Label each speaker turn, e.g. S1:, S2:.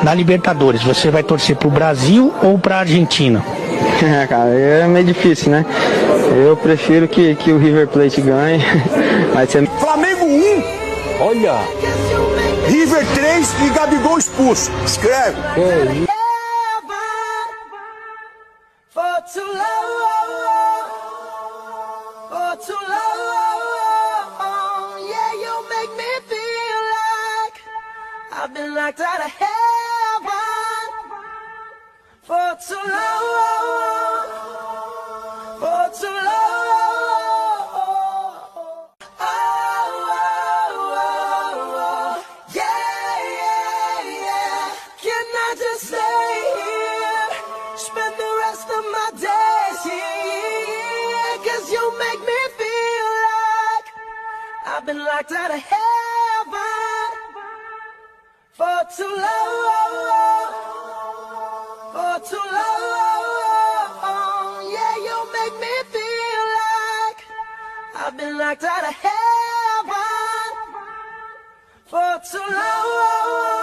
S1: Na Libertadores, você vai torcer pro Brasil ou pra Argentina?
S2: Cara, é meio difícil, né? Eu prefiro que o River Plate ganhe. Vai ser...
S3: Flamengo 1. Olha. River 3 e Gabigol expulso. Escreve.
S4: I've been locked out of heaven for too long, for too long. Oh, oh, oh, yeah, yeah, yeah. Can I just stay here, spend the rest of my days here? 'Cause you make me feel like I've been locked out of heaven for too long, for too long. Yeah, you make me feel like I've been locked out of heaven for too long.